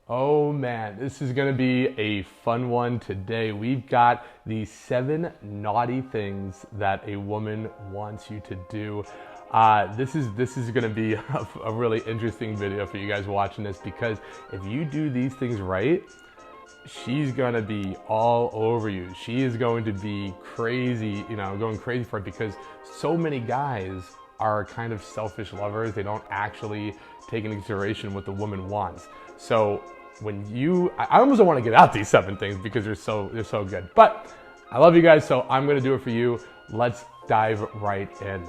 Oh man, this is gonna be a fun one today. We've got the 7 naughty things that a woman wants you to do. This is gonna be a really interesting video for you guys watching this, because if you do these things right, she's gonna be all over you. She is going to be crazy, going crazy for it, because so many guys are kind of selfish lovers. They don't actually take into consideration what the woman wants. So when I almost don't want to get out these 7 things because they're so good. But I love you guys, so I'm gonna do it for you. Let's dive right in.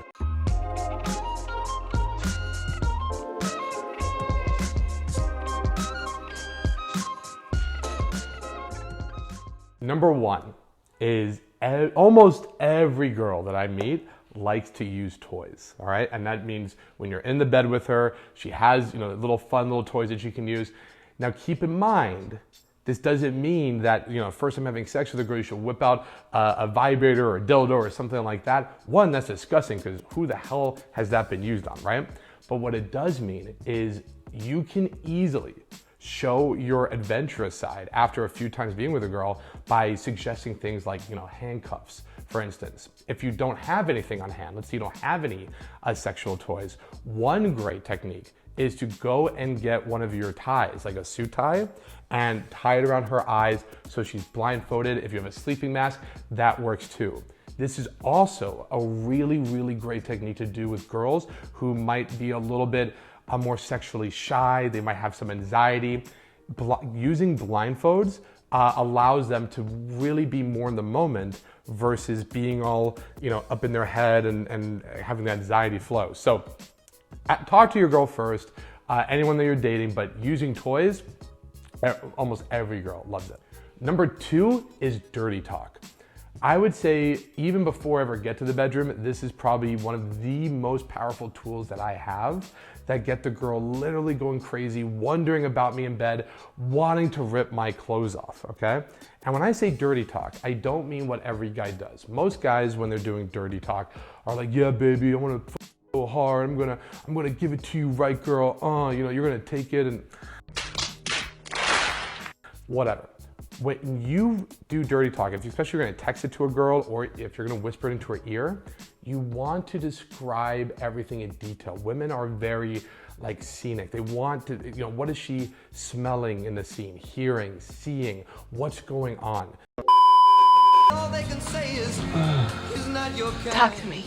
Number 1 is almost every girl that I meet likes to use toys, all right? And that means when you're in the bed with her, she has, little fun little toys that she can use. Now keep in mind, this doesn't mean that, first time having sex with a girl, you should whip out a vibrator or a dildo or something like that. One, that's disgusting, because who the hell has that been used on, right? But what it does mean is you can easily show your adventurous side after a few times being with a girl by suggesting things like, handcuffs, for instance. If you don't have anything on hand, let's say you don't have any sexual toys, one great technique is to go and get one of your ties, like a suit tie, and tie it around her eyes so she's blindfolded. If you have a sleeping mask, that works too. This is also a really, really great technique to do with girls who might be a little bit more sexually shy. They might have some anxiety. Using blindfolds allows them to really be more in the moment versus being all, up in their head and having the anxiety flow. So talk to your girl first, anyone that you're dating, but using toys, almost every girl loves it. Number 2 is dirty talk. I would say even before I ever get to the bedroom, this is probably one of the most powerful tools that I have that get the girl literally going crazy, wondering about me in bed, wanting to rip my clothes off, okay? And when I say dirty talk, I don't mean what every guy does. Most guys, when they're doing dirty talk, are like, yeah, baby, I wanna f so hard, I'm gonna give it to you right, girl. You're gonna take it and whatever. When you do dirty talk, especially you're gonna text it to a girl or if you're gonna whisper it into her ear, you want to describe everything in detail. Women are very scenic. They want to, what is she smelling in the scene, hearing, seeing, what's going on. All they can say is, he's not your kind. Talk to me.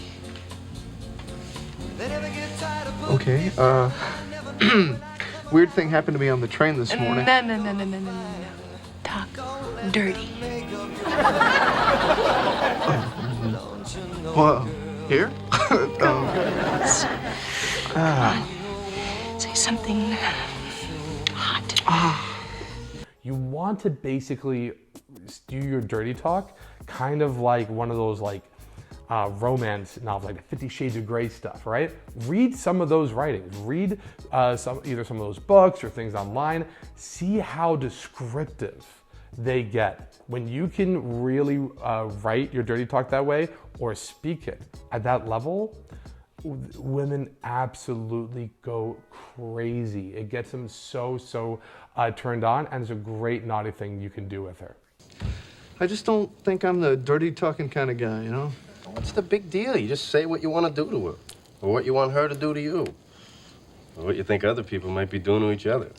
They never get tired of Okay, weird thing happened to me on the train this morning. No. Talk dirty. Well, here? Say something hot. You want to basically do your dirty talk kind of like one of those romance novels, like the 50 Shades of Grey stuff, right? Read some of those writings. Read either some of those books or things online. See how descriptive they get. When you can really write your dirty talk that way or speak it at that level, women absolutely go crazy. It gets them so turned on, and it's a great naughty thing you can do with her. I just don't think I'm the dirty talking kind of guy, What's the big deal? You just say what you want to do to her, or what you want her to do to you, or what you think other people might be doing to each other.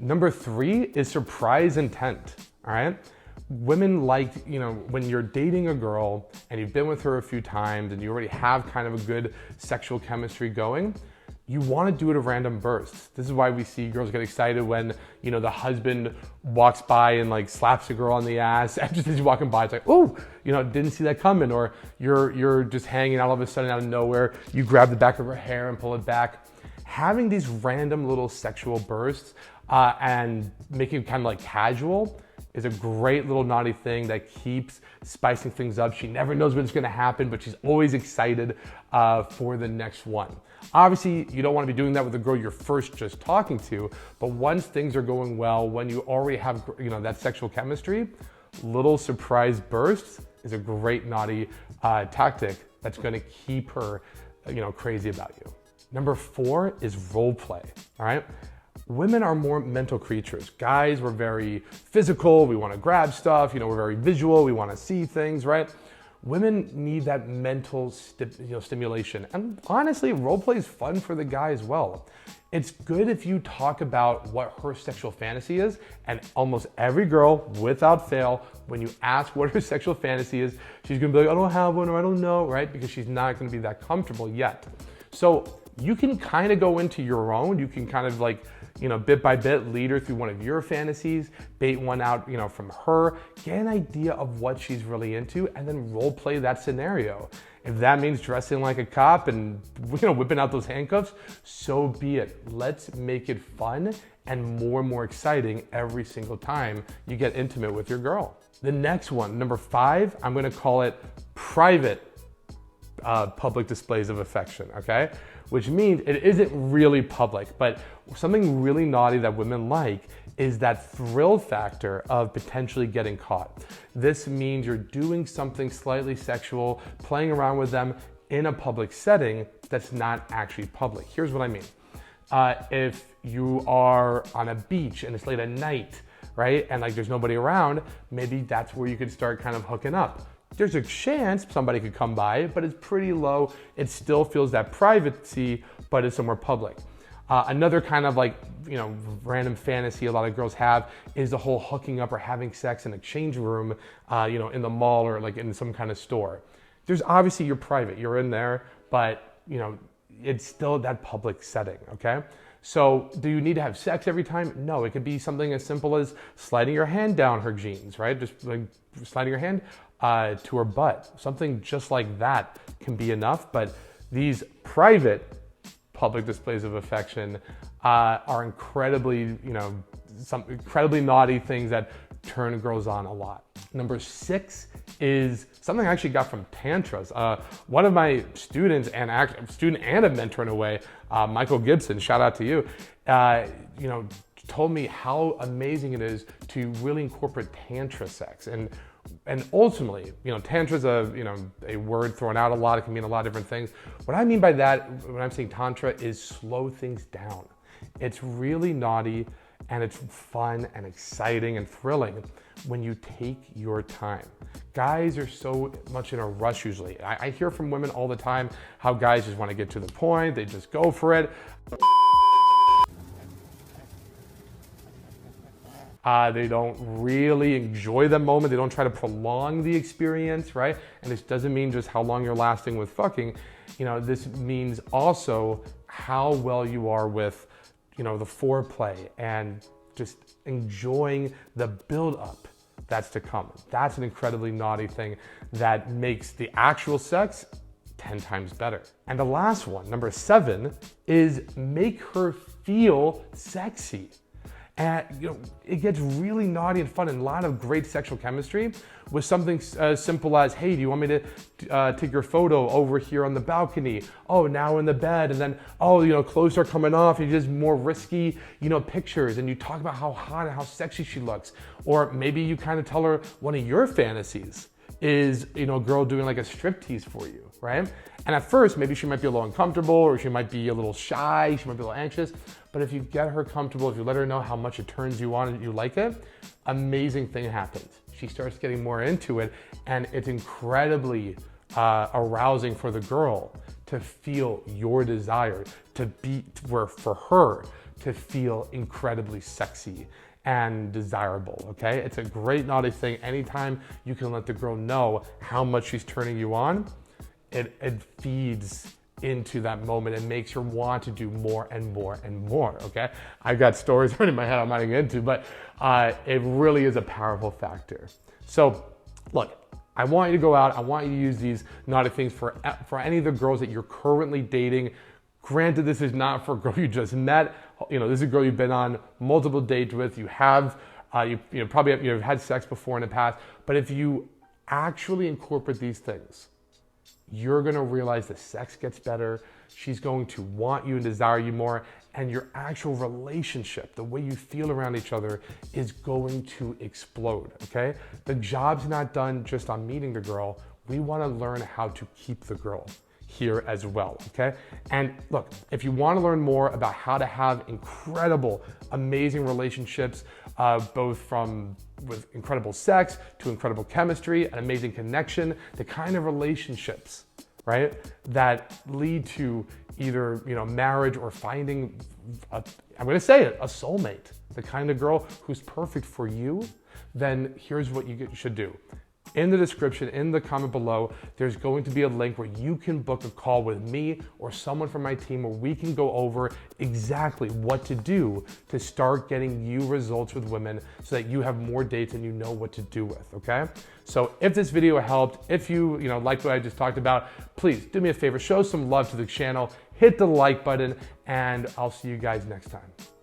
Number 3 is surprise intent, all right? Women like, when you're dating a girl and you've been with her a few times and you already have kind of a good sexual chemistry going, you want to do it at random bursts. This is why we see girls get excited when, the husband walks by and slaps a girl on the ass. And just as you're walking by, it's like, oh, didn't see that coming. Or you're just hanging out, all of a sudden out of nowhere, you grab the back of her hair and pull it back. Having these random little sexual bursts and making it kind of casual is a great little naughty thing that keeps spicing things up. She never knows when it's gonna happen, but she's always excited for the next one. Obviously, you don't wanna be doing that with a girl you're first just talking to, but once things are going well, when you already have that sexual chemistry, little surprise bursts is a great naughty tactic that's gonna keep her crazy about you. Number 4 is role play, all right? Women are more mental creatures. Guys, we're very physical. We want to grab stuff. We're very visual. We want to see things, right? Women need that mental stimulation. And honestly, role play is fun for the guy as well. It's good if you talk about what her sexual fantasy is, and almost every girl, without fail, when you ask what her sexual fantasy is, she's gonna be like, I don't have one, or I don't know, right? Because she's not gonna be that comfortable yet. So you can kind of go into your own. You can kind of like, bit by bit, lead her through one of your fantasies, bait one out, from her, get an idea of what she's really into, and then role play that scenario. If that means dressing like a cop and, whipping out those handcuffs, so be it. Let's make it fun and more exciting every single time you get intimate with your girl. The next one, number 5, I'm gonna call it private public displays of affection, okay? Which means it isn't really public, but something really naughty that women like is that thrill factor of potentially getting caught. This means you're doing something slightly sexual, playing around with them in a public setting that's not actually public. Here's what I mean. If you are on a beach and it's late at night, right? And like there's nobody around, maybe that's where you could start kind of hooking up. There's a chance somebody could come by, but it's pretty low. It still feels that privacy, but it's somewhere public. Another kind of like, random fantasy a lot of girls have is the whole hooking up or having sex in a change room, in the mall or like in some kind of store. There's obviously you're private, you're in there, but it's still that public setting, okay? So do you need to have sex every time? No, it could be something as simple as sliding your hand down her jeans, right? Just like sliding your hand to her butt. Something just like that can be enough, but these private public displays of affection are incredibly, some incredibly naughty things that turn girls on a lot. Number 6 is something I actually got from Tantras. One of my students and a mentor in a way, Michael Gibson, shout out to you, told me how amazing it is to really incorporate Tantra sex. And ultimately, Tantra is a word thrown out a lot. It can mean a lot of different things. What I mean by that, when I'm saying Tantra, is slow things down. It's really naughty and it's fun and exciting and thrilling when you take your time. Guys are so much in a rush usually. I hear from women all the time how guys just want to get to the point, they just go for it. They don't really enjoy the moment. They don't try to prolong the experience, right? And this doesn't mean just how long you're lasting with fucking. This means also how well you are with, the foreplay and just enjoying the build-up that's to come. That's an incredibly naughty thing that makes the actual sex 10 times better. And the last one, number 7, is make her feel sexy. And it gets really naughty and fun and a lot of great sexual chemistry with something as simple as, hey, do you want me to take your photo over here on the balcony? Oh, now in the bed. And then, clothes are coming off. And you just more risky, pictures. And you talk about how hot and how sexy she looks. Or maybe you kind of tell her one of your fantasies is, a girl doing like a striptease for you, right? And at first, maybe she might be a little uncomfortable or she might be a little shy. She might be a little anxious. But if you get her comfortable, if you let her know how much it turns you on and you like it, amazing thing happens. She starts getting more into it and it's incredibly arousing for the girl to feel your desire, for her to feel incredibly sexy and desirable, okay? It's a great naughty thing. Anytime you can let the girl know how much she's turning you on, it feeds into that moment and makes her want to do more and more and more, okay? I've got stories running in my head I'm not going to get into, but it really is a powerful factor. So look, I want you to go out, I want you to use these naughty things for any of the girls that you're currently dating. Granted, this is not for a girl you just met. This is a girl you've been on multiple dates with. You have, probably have had sex before in the past. But if you actually incorporate these things, you're gonna realize the sex gets better. She's going to want you and desire you more. And your actual relationship, the way you feel around each other, is going to explode, okay? The job's not done just on meeting the girl. We wanna learn how to keep the girl. here as well, okay? And look, if you want to learn more about how to have incredible, amazing relationships, both with incredible sex to incredible chemistry, an amazing connection, the kind of relationships, right, that lead to either, marriage or finding, I'm gonna say it, a soulmate, the kind of girl who's perfect for you, then here's what you should do. In the description, in the comment below, there's going to be a link where you can book a call with me or someone from my team where we can go over exactly what to do to start getting you results with women so that you have more dates and you know what to do with, okay? So if this video helped, if you liked what I just talked about, please do me a favor, show some love to the channel, hit the like button, and I'll see you guys next time.